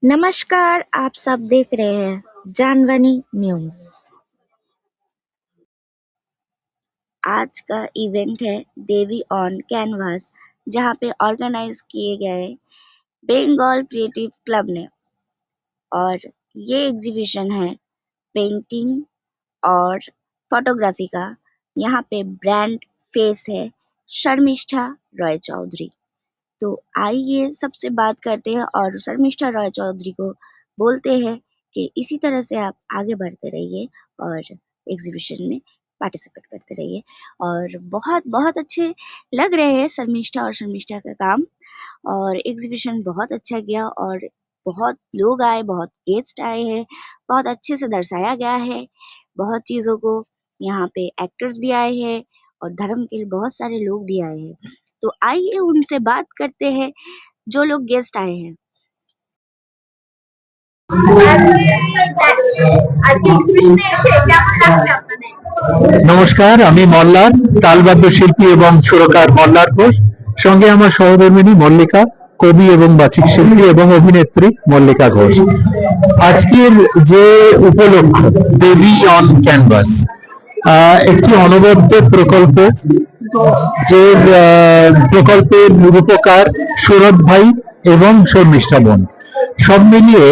नमस्कार, आप सब देख रहे हैं जानवानी न्यूज। आज का इवेंट है देवी ऑन कैनवास, जहां पे ऑर्गेनाइज किए गए बंगाल क्रिएटिव क्लब ने। और ये एग्जीबिशन है पेंटिंग और फोटोग्राफी का। यहाँ पे ब्रांड फेस है शर्मिष्ठा रॉय चौधरी। तो आइए सबसे बात करते हैं और शर्मिष्ठा रॉय चौधरी को बोलते हैं कि इसी तरह से आप आगे बढ़ते रहिए और एग्जीबिशन में पार्टिसिपेट करते रहिए। और बहुत बहुत अच्छे लग रहे हैं शर्मिष्ठा का काम। और एग्जीबिशन बहुत अच्छा गया और बहुत लोग आए, बहुत गेस्ट आए हैं, बहुत अच्छे से दर्शाया गया है बहुत चीज़ों को। यहाँ पे एक्टर्स भी आए हैं और धर्म के बहुत सारे लोग भी आए हैं। तो आइए उनसे बात करते हैं जो लोग गेस्ट आए हैं। নমস্কার, আমি মল্লার তালবাদ্য শিল্পী এবং সুরকার মল্লার ঘোষ। সঙ্গে আমার সহধর্মিণী মল্লিকা, কবি এবং বাচিক শিল্পী এবং অভিনেত্রী মল্লিকা ঘোষ। আজকের যে উপলক্ষ দেবী অন ক্যানভাস একটি অনবদ্য প্রকল্প, যে প্রকল্পের রূপকার সুরত ভাই এবং শর্মিষ্ঠা বোন। সব মিলিয়ে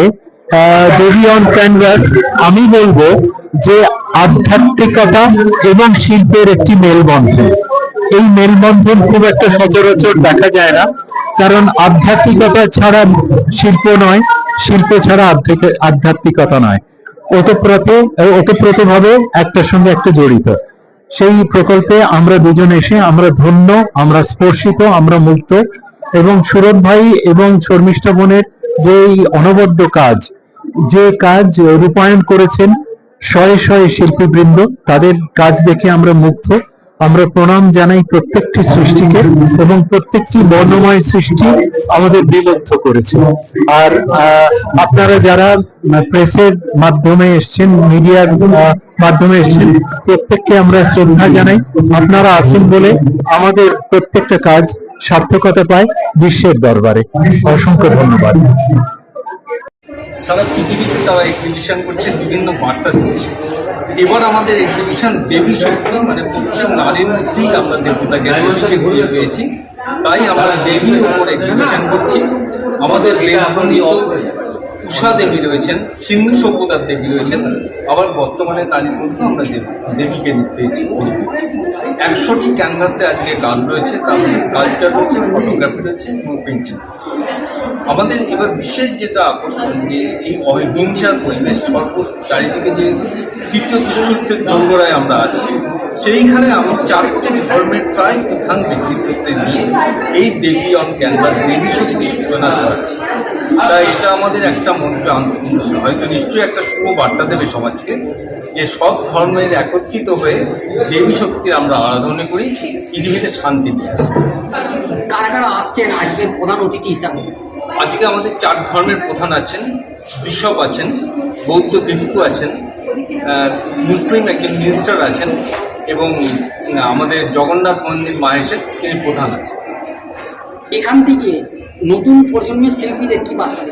দেবী অন ক্যানভাস আমি বলবো যে আধ্যাত্মিকতা এবং শিল্পের একটি মেলবন্ধন। এই মেলবন্ধন খুব একটা সচরাচর দেখা যায় না, কারণ আধ্যাত্মিকতা ছাড়া শিল্প নয়, শিল্প ছাড়া আধ্যাত্মিকতা নয়, ওতপ্রোতভাবে একটার সঙ্গে একটা জড়িত। সেই প্রকল্পে আমরা দুজন এসে আমরা ধন্য, আমরা স্পর্শিত, আমরা মুক্ত। এবং সুরত ভাই এবং শর্মিষ্ঠা বোনের যে অনবদ্য কাজ, যে কাজ রূপায়ণ করেছেন শয়ে শয়ে শিল্পীবৃন্দ, তাদের কাজ দেখে আমরা মুগ্ধ। আমরা প্রণাম জানাই প্রত্যেকটি সৃষ্টিকে, এবং প্রত্যেকটি বর্ণময় সৃষ্টি আমাদের বিমুগ্ধ করেছে। আর আপনারা যারা প্রেসের মাধ্যমে এসছেন, মিডিয়ার মাধ্যমে এসছেন, প্রত্যেককে আমরা শ্রদ্ধা জানাই। আপনারা আছেন বলে আমাদের প্রত্যেকটা কাজ সার্থকতা পায় বিশ্বের দরবারে। অসংখ্য ধন্যবাদ। সারা পৃথিবীতে তারা এক্সিবিশন করছে, বিভিন্ন বার্তা দিচ্ছে। এবার আমাদের এক্সিবিশন দেবী শক্তি, মানে প্রত্যেক নারীর মধ্যেই আমরা দেবতাকে দেবীকে ঘুরিয়ে পেয়েছি, তাই আমরা দেবীর উপর এক্সিবিশন করছি। আমাদের উষা দেবী রয়েছেন, সিন্ধু সভ্যতার দেবী রয়েছেন, আবার বর্তমানে নারীর মধ্যে আমরা দেবীকে পেয়েছি। 100টি ক্যানভাসে আজকে গান রয়েছে, তার মধ্যে স্কাল্পচার রয়েছে, ফটোগ্রাফি রয়েছে এবং পেন্টিং। আমাদের এবার বিশেষ যেটা আকর্ষণ, যে এই অহিংসার পরিবেশ চারিদিকে যে তৃতীয় বিশ্বযুদ্ধের দোরগোড়ায় আমরা আছি, সেইখানে আমি 4টে ধর্মের প্রায় প্রধান ব্যক্তিত্বদের নিয়ে এই দেবী অন ক্যানভাস দেবী শক্তি সূচনা করাচ্ছি। তাই এটা আমাদের একটা মন্ত্র, হয়তো নিশ্চয়ই একটা শুভ বার্তা দেবে সমাজকে, যে সব ধর্মের একত্রিত হয়ে দেবী শক্তির আমরা আরাধনা করি, পৃথিবীতে শান্তি নিয়ে আসি। কারা কারা আসছেন আজকে প্রধান অতিথি হিসাবে? আজকে আমাদের 4 ধর্মের প্রধান আছেন, বিশপ আছেন, বৌদ্ধ ভিক্ষু আছেন, মুসলিম একজন মিনিস্টার আছেন, এবং আমাদের জগন্নাথ মন্দির মাহেশের তিনি প্রধান আছেন। এখান থেকে নতুন প্রজন্মের শিল্পীদের কি বার্তা?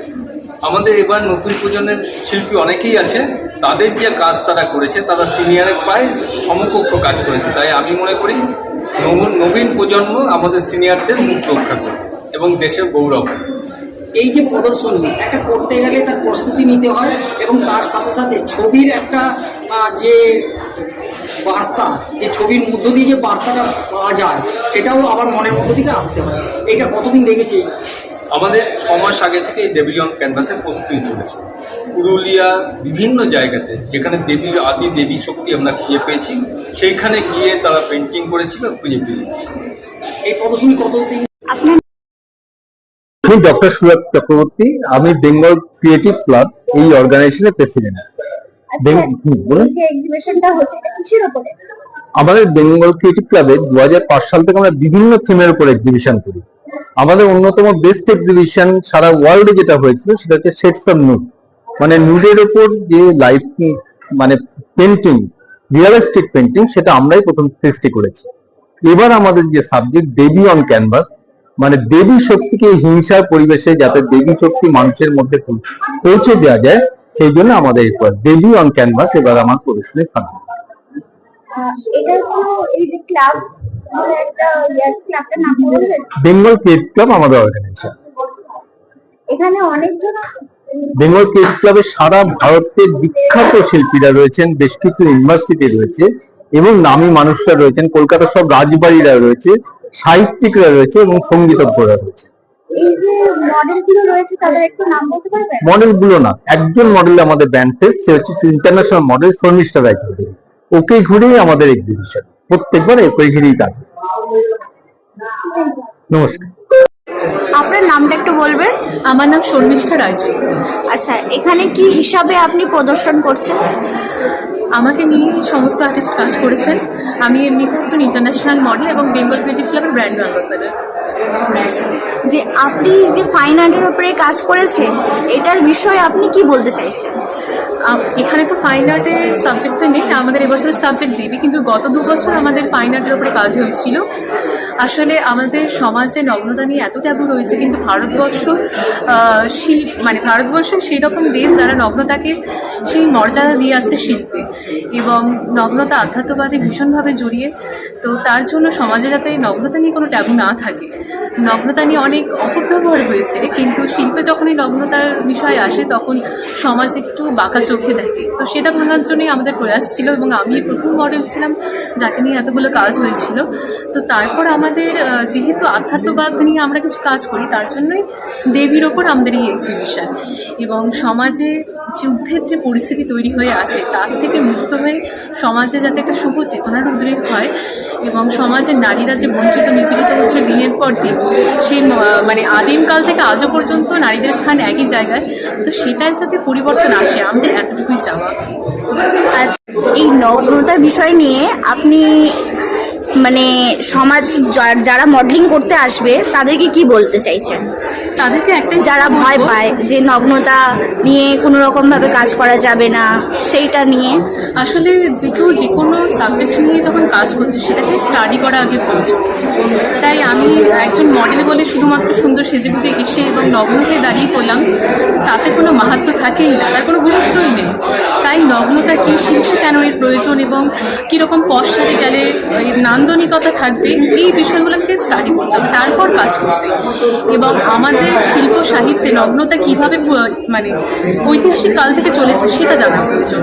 আমাদের এবার নতুন প্রজন্মের শিল্পী অনেকেই আছে, তাদের যে কাজ তারা করেছে, তারা সিনিয়রের প্রায় সমকক্ষ কাজ করেছে। তাই আমি মনে করি নবীন প্রজন্ম আমাদের সিনিয়রদের মুখ রক্ষা করবে এবং দেশের গৌরব। এই যে প্রদর্শনী, একটা করতে গেলে তার প্রস্তুতি নিতে হয়, এবং তার সাথে সাথে ছবির একটা যে বার্তা, যে ছবির মধ্য দিয়ে যে বার্তাটা পাওয়া যায়, সেটাও আবার মনের মধ্য থেকে আসতে হয়। এটা কতদিন লেগেছে? আমাদের 6 মাস আগে থেকে এই দেবী অন ক্যানভাসের প্রস্তুতি চলেছে। পুরুলিয়া বিভিন্ন জায়গাতে যেখানে আদি দেবী শক্তি আমরা খুঁজে পেয়েছি, সেইখানে গিয়ে তারা পেন্টিং করেছিল, খুঁজে পেয়েছি। এই প্রদর্শনী কতদিন? আমি ডক্টর সুরত চক্রবর্তী, আমি বেঙ্গল ক্রিয়েটিভ ক্লাব এই অর্গানাইজেশনের প্রেসিডেন্ট। আমাদের বেঙ্গল ক্রিয়েটিভ ক্লাবে 2005 সাল থেকে আমরা বিভিন্ন থিমের উপর এক্সিবিশন করি। আমাদের অন্যতম বেস্ট এক্সিবিশন সারা ওয়ার্ল্ডে যেটা হয়েছিল সেটা হচ্ছে শেডস অফ নুড, মানে নুডের উপর যে লাইফ, মানে পেন্টিং, রিয়েলিস্টিক পেন্টিং, সেটা আমরাই প্রথম সৃষ্টি করেছি। এবার আমাদের যে সাবজেক্ট দেবী অন ক্যানভাস, মানে দেবী শক্তিকে হিংসার পরিবেশে যাতে দেবী শক্তি মানুষের মধ্যে পৌঁছে দেওয়া যায়, সেই জন্য আমাদের এরপর দেবী অন ক্যানভাস এবার আমার প্রদর্শনী থাকবে। বেঙ্গল ক্রিয়েটিভ ক্লাব আমাদের অর্গানাইজেশন। এখানে অনেকজন বেঙ্গল ক্রিয়েটিভ ক্লাবে সারা ভারতের বিখ্যাত শিল্পীরা রয়েছেন, বেশ কিছু ইউনিভার্সিটি রয়েছে এবং নামী মানুষরা রয়েছেন, কলকাতার সব রাজবাড়িরা রয়েছে, সাহিত্যিকরা রয়েছে এবং সঙ্গীতজ্ঞরা রয়েছে। এই যে মডেলগুলো রয়েছে তাদের একটু নাম বলতে পারবেন? মডেলগুলো না, একজন মডেল আমাদের ব্যান্ডের, সে হচ্ছে ইন্টারন্যাশনাল মডেল শর্মিষ্ঠা রায়চৌধুরী। ওকে ঘুরেই আমাদের এক্সিবিশন, প্রত্যেকবার ওকে ঘিরেই থাকে। নমস্কার। আপনার নামটা একটু বলবেন? আমার নাম শর্মিষ্ঠা রায়চৌধুরী। আচ্ছা, এখানে কি হিসাবে আপনি প্রদর্শন করছেন? আমাকে নিয়ে সমস্ত আর্টিস্ট কাজ করেছেন। আমি এমনিতে একজন ইন্টারন্যাশনাল মডেল এবং বেঙ্গল ক্রিয়েটিভ ক্লাবের ব্র্যান্ড অ্যাম্বাসেডর। আচ্ছা, যে আপনি যে ফাইন আর্টের উপরে কাজ করেছেন, এটার বিষয়ে আপনি কি বলতে চাইছেন? এখানে তো ফাইন আর্টের সাবজেক্টটা নেই, আমাদের এবছরের সাবজেক্ট দেবী, কিন্তু গত 2 বছর আমাদের ফাইন আর্টের উপরে কাজ হয়েছিল। আসলে আমাদের সমাজে নগ্নতা নিয়ে এত ট্যাবু রয়েছে, কিন্তু ভারতবর্ষ ভারতবর্ষ সেই রকম দেশ যারা নগ্নতাকে সেই মর্যাদা দিয়ে আসছে শিল্পে, এবং নগ্নতা আধ্যাত্মবাদে ভীষণভাবে জড়িয়ে। তো তার জন্য সমাজে যাতে নগ্নতা নিয়ে কোনো ট্যাবু না থাকে। নগ্নতা নিয়ে অনেক অপব্যবহার হয়েছে, কিন্তু শিল্পে যখন এই নগ্নতার বিষয় আসে তখন সমাজ একটু বাঁকা চোখে দেখে। তো সেটা ভাঙার জন্যই আমাদের প্রয়াস ছিল, এবং আমি প্রথম মডেল ছিলাম যাকে নিয়ে এতগুলো কাজ হয়েছিল। তো তারপর আমাদের যেহেতু আধ্যাত্মবাদ নিয়ে আমরা কিছু কাজ করি, তার জন্যই দেবীর ওপর আমাদের এই এক্সিবিশন। এবং সমাজে যুদ্ধের যে পরিস্থিতি তৈরি হয়ে আছে তার থেকে মুক্ত হয়ে সমাজে যাতে একটা শুভ চেতনার উদ্রেক হয়, এবং সমাজের নারীরা যে বঞ্চিত নিপীড়িত হচ্ছে দিনের পর দিন, সেই আদিমকাল থেকে আজও পর্যন্ত নারীদের স্থান একই জায়গায়, তো সেটার যাতে পরিবর্তন আসে, আমাদের এতটুকুই চাওয়া। আচ্ছা, এই নগ্নতার বিষয় নিয়ে আপনি সমাজ যারা মডেলিং করতে আসবে তাদেরকে কি বলতে চাইছেন? তাদেরকে একটাই, যারা ভয় পায় যে নগ্নতা নিয়ে কোনো রকমভাবে কাজ করা যাবে না, সেইটা নিয়ে আসলে যে কেউ যে কোনো সাবজেক্ট নিয়ে যখন কাজ করছে সেটাকে স্টাডি করা আগে প্রয়োজন। তাই আমি একজন মডেল বলে শুধুমাত্র সুন্দর সেজেগুজে এসে এবং নগ্নকে দাঁড়িয়ে পড়লাম, তাতে কোনো মাহাত্ম্য থাকেই না, তার কোনো গুরুত্বই নেই। তাই নগ্নতা কী, শিল্প কেন এর প্রয়োজন, এবং কীরকম পশ্চাতে গেলে নান্দনিকতা থাকবে, এই বিষয়গুলোকে স্টাডি করতে হবে, তারপর কাজ করতে। এবং আমাদের শিল্প সাহিত্যে নগ্নতা কীভাবে ঐতিহাসিক কাল থেকে চলেছে সেটা জানা প্রয়োজন।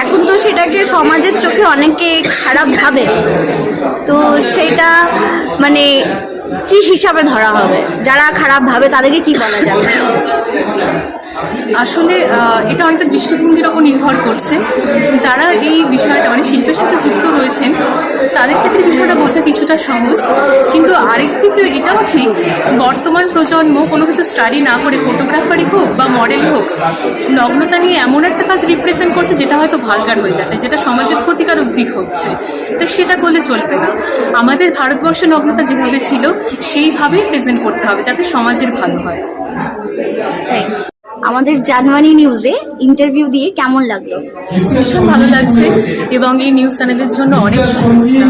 এখন তো সেটাকে সমাজের চোখে অনেকে খারাপ ভাবে, তো সেটা কি হিসাবে ধরা হবে? যারা খারাপ ভাবে তাদেরকে কি বলা যাবে? আসলে এটা অনেকটা দৃষ্টিভঙ্গির ওপর নির্ভর করছে। যারা এই বিষয়টা শিল্পের সাথে যুক্ত রয়েছেন তাদের ক্ষেত্রে বিষয়টা বোঝা কিছুটা সহজ, কিন্তু আরেক দিকে এটাও ঠিক, বর্তমান প্রজন্ম কোনো কিছু স্টাডি না করে ফটোগ্রাফারই হোক বা মডেল হোক, নগ্নতা নিয়ে এমন একটা কাজ রিপ্রেজেন্ট করছে যেটা হয়তো ভালগার হয়ে যাচ্ছে, যেটা সমাজের ক্ষতিকারক দিক হচ্ছে। তো সেটা করলে চলবে না। আমাদের ভারতবর্ষে নগ্নতা যেভাবে ছিল সেইভাবেই প্রেজেন্ট করতে হবে যাতে সমাজের ভালো হয়। আমাদের জানওয়ানি নিউজে ইন্টারভিউ দিয়ে কেমন লাগলো? ভীষণ ভালো লাগছে, এবং এই নিউজ চ্যানেলের জন্য অনেক শুভেচ্ছা।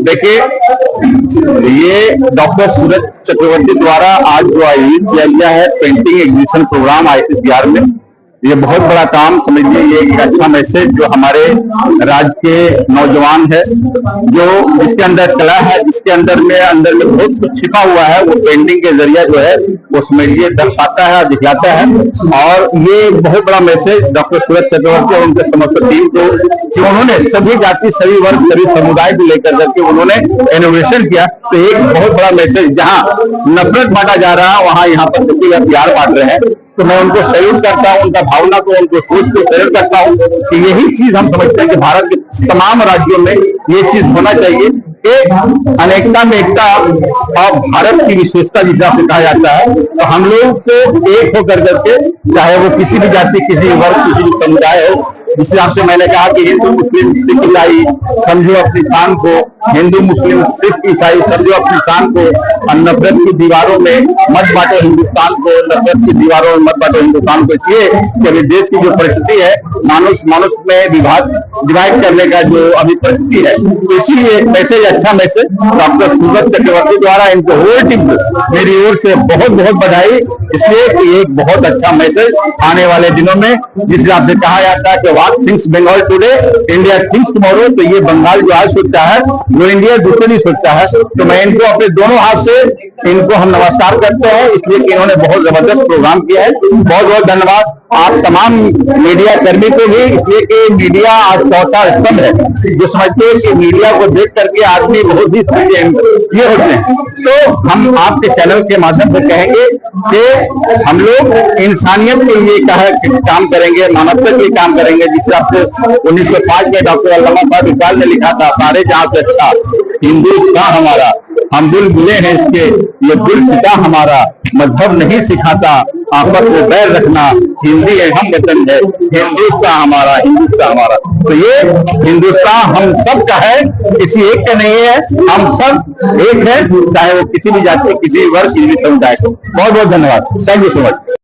देखिए, ये डॉक्टर सूरज चक्रवर्ती द्वारा आज जो आयोजित किया गया है painting exhibition programme ICS Bihar में, ये बहुत बड़ा काम समझिए। ये एक अच्छा मैसेज जो हमारे राज्य के नौजवान है, जो जिसके अंदर कला है, जिसके अंदर में बहुत कुछ छिपा हुआ है, वो पेंटिंग के जरिए जो है वो समझिए दर्शाता है, दिखलाता है। और ये बहुत बड़ा मैसेज डॉक्टर सूरज चक्रवर्ती और उनके समस्त टीम को, उन्होंने सभी जाति, सभी वर्ग, सभी समुदाय को लेकर करके उन्होंने इनोवेशन किया। तो एक बहुत बड़ा मैसेज, जहाँ नफरत बांटा जा रहा है वहाँ यहाँ पर प्यार बांट रहे हैं। तो मैं उनको सैल्यूट करता हूँ, उनका भावना को, उनको सोच को सैल्यूट करता हूँ कि यही चीज हम समझते हैं कि भारत के तमाम राज्यों में ये चीज होना चाहिए। एक अनेकता में एकता और भारत की विशेषता जिसे कहा जाता है, तो हम लोग को एक होकर करके, चाहे वो किसी भी जाति, किसी वर्ग, किसी भी समुदाय हो, जिस हिसाब से मैंने कहा कि हिंदू मुस्लिम सिख ईसाई समझो अपनी शान को, हिंदू मुस्लिम सिख ईसाई समझो अपनी शान को, और नफरत की दीवारों में मत बांटो हिंदुस्तान को, नफरत की दीवारों में मत बांटो हिंदुस्तान को। इसलिए कि अभी देश की जो परिस्थिति है, मानुष में डिवाइड करने का जो अभी परिस्थिति है, तो इसीलिए एक मैसेज, अच्छा मैसेज डॉक्टर सूरज चक्रवर्ती द्वारा इनको होल टीम को मेरी ओर से बहुत बहुत बधाई। इसलिए कि एक बहुत अच्छा मैसेज आने वाले दिनों में, जिस हिसाब से कहा जाता है कि what thinks Bengal today India thinks tomorrow, तो ये बंगाल जो आज सोचता है वो इंडिया दूसरे नहीं सोचता है। तो मैं इनको अपने दोनों हाथ से इनको हम नमस्कार करते हैं, इसलिए कि इन्होंने बहुत जबरदस्त प्रोग्राम किया है। बहुत बहुत धन्यवाद आप तमाम मीडिया कर्मी को भी, इसलिए कि मीडिया आज चौथा स्तंभ है, जो समझते हैं कि मीडिया को देख करके आदमी बहुत ही ये होते हैं। तो हम आपके चैनल के माध्यम से कहेंगे कि हम लोग इंसानियत के लिए काम करेंगे, मानवता के लिए काम करेंगे। जिस हिसाब से 1905 में डॉक्टर अल्लामा साहब इकबाल ने लिखा था, सारे जहां से अच्छा हिंदुस्तान हमारा, हम बुलबुले हैं इसके, ये गुलसिता हमारा, मजहब नहीं सिखाता आपस में बैर रखना, हिंदी है हम वतन है, हिंदुस्तान हमारा, हिंदुस्तान हमारा। तो ये हिंदुस्तान हम सब का है, किसी एक का नहीं है, हम सब एक है, चाहे वो किसी भी जाति, किसी भी वर्ग, किसी भी समुदाय को। बहुत बहुत धन्यवाद, थैंक यू सो मच।